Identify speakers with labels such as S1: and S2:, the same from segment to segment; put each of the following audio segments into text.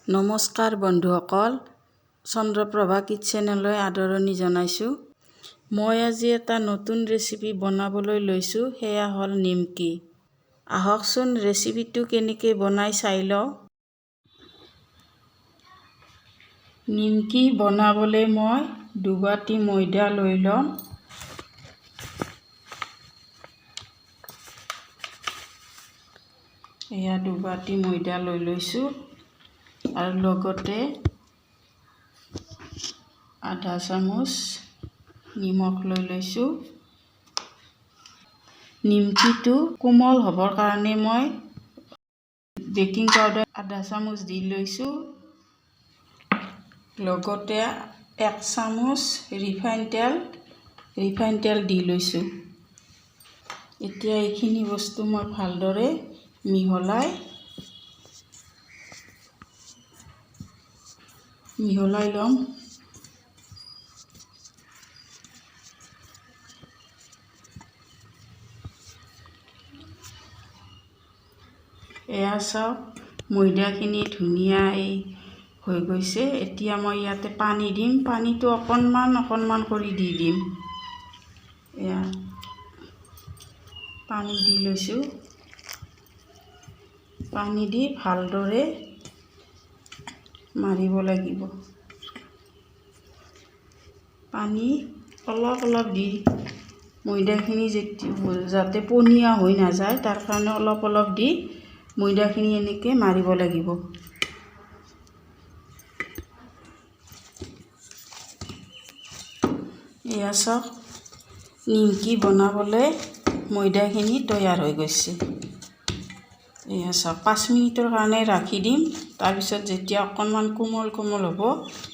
S1: নমস্কাৰ বন্ধুসকল, চন্দ্ৰপ্ৰভা কিটচেনলৈ আদৰণি জনাইছোঁ। মই আজি এটা নতুন ৰেচিপি বনাবলৈ লৈছোঁ, সেয়া হ'ল নিমকি। আহকচোন ৰেচিপিটো কেনেকৈ বনাই চাই লওঁ। নিমকি বনাবলৈ মই 2 বাটি ময়দা লৈ ল'ম। এয়া 2 বাটি ময়দা লৈ লৈছোঁ আৰু লগতে আধা চামুচ নিমখ লৈ লৈছোঁ। নিমকিটো কোমল হ'বৰ কাৰণে মই বেকিং পাউডাৰ আধা চামুচ দি লৈছোঁ। লগতে 1 চামুচ ৰিফাইন তেল দি লৈছোঁ। এতিয়া এইখিনি বস্তু মই ভালদৰে মিহলাই ল'ম। এয়া চাওক, ময়দাখিনি ধুনীয়াই হৈ গৈছে। এতিয়া মই ইয়াতে পানী দিম। পানীটো অকণমান কৰি দি দিম। এয়া পানী দি লৈছোঁ। পানী দি ভালদৰে মাৰিব লাগিব। পানী অলপ দি ময়দাখিনি যাতে পনীয়া হৈ নাযায়, তাৰ কাৰণে অলপ দি ময়দাখিনি এনেকৈ মাৰিব লাগিব। এয়া চাওক, নিমকি বনাবলৈ ময়দাখিনি তৈয়াৰ হৈ গৈছে। এয়া চাওক, 5 মিনিটৰ কাৰণে ৰাখি দিম। তাৰপিছত যেতিয়া অকণমান কোমল হ'ব,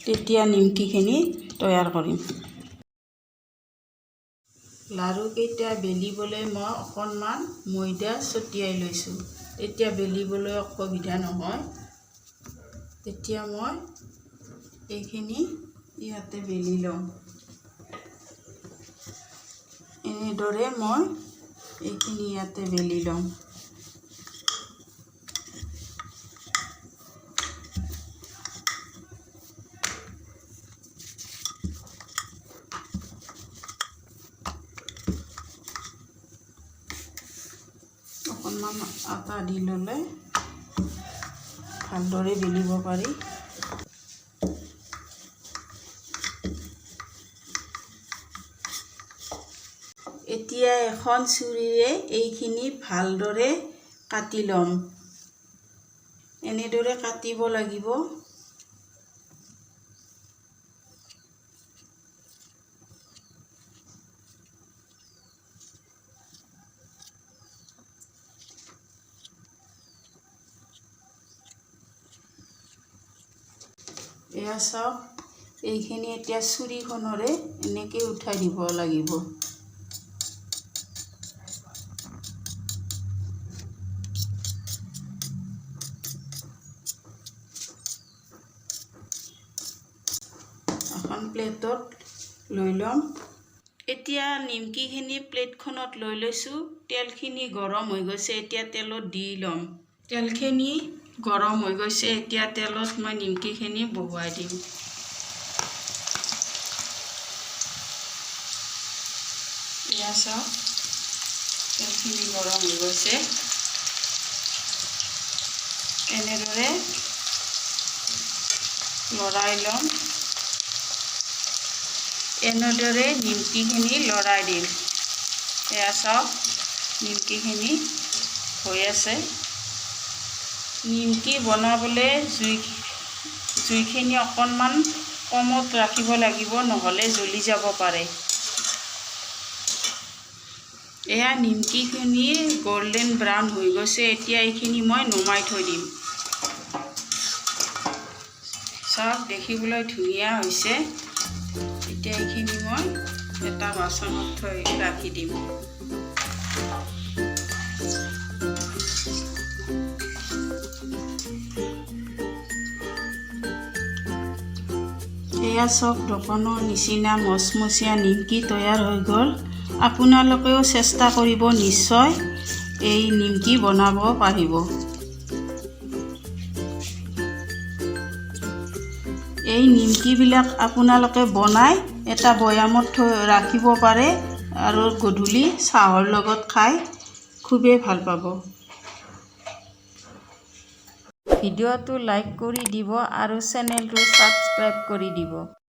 S1: তেতিয়া নিমকিখিনি তৈয়াৰ কৰিম। লাড়ুকেইটা বেলিবলৈ মই অকণমান ময়দা ছটিয়াই লৈছোঁ। তেতিয়া বেলিবলৈ অসুবিধা নহয়। তেতিয়া মই এইখিনি ইয়াতে বেলি লওঁ। এনেদৰে মই এইখিনি ইয়াতে বেলি লওঁ। অকণমান আটা দি ল'লে ভালদৰে বেলিব পাৰি। এতিয়া এখন ছুৰীৰে এইখিনি ভালদৰে কাটি ল'ম। এনেদৰে কাটিব লাগিব। এয়া চাওক, এইখিনি এতিয়া ছুৰীখনেৰে এনেকৈ উঠাই দিব লাগিব। এখন প্লেটত লৈ ল'ম। এতিয়া নিমকিখিনি প্লেটখনত লৈ লৈছোঁ। তেলখিনি গৰম হৈ গৈছে, এতিয়া তেলত দি ল'ম। তেলখিনি গৰম হৈ গৈছে, এতিয়া তেলত মই নিমকিখিনি বহুৱাই দিম। এয়া চাওক, তেলখিনি গৰম হৈ গৈছে। এনেদৰে লৰাই ল'ম। এনেদৰে নিমকিখিনি লৰাই দিম। এয়া চাওক, নিমকিখিনি হৈ আছে। নিমকি বনাবলৈ জুইখিনি অকণমান কমত ৰাখিব লাগিব, নহ'লে জ্বলি যাব পাৰে। এয়া নিমকিখিনি গল্ডেন ব্ৰাউন হৈ গৈছে। এতিয়া এইখিনি মই নমাই থৈ দিম। চাওক, দেখিবলৈ ধুনীয়া হৈছে। এতিয়া এইখিনি মই এটা বাচনত থৈ ৰাখি দিম। এয়া চাওক, দোকানৰ নিচিনা মচমচীয়া নিমকি তৈয়াৰ হৈ গ'ল। আপোনালোকেও চেষ্টা কৰিব, নিশ্চয় এই নিমকি বনাব পাৰিব। এই নিমকিবিলাক আপোনালোকে বনাই এটা বয়ামত ৰাখিব পাৰে আৰু গধূলি চাহৰ লগত খাই খুবেই ভাল পাব। ভিডিঅ'টো লাইক কৰি দিব আৰু চেনেলটো ছাবস্ক্ৰাইব কৰি দিব।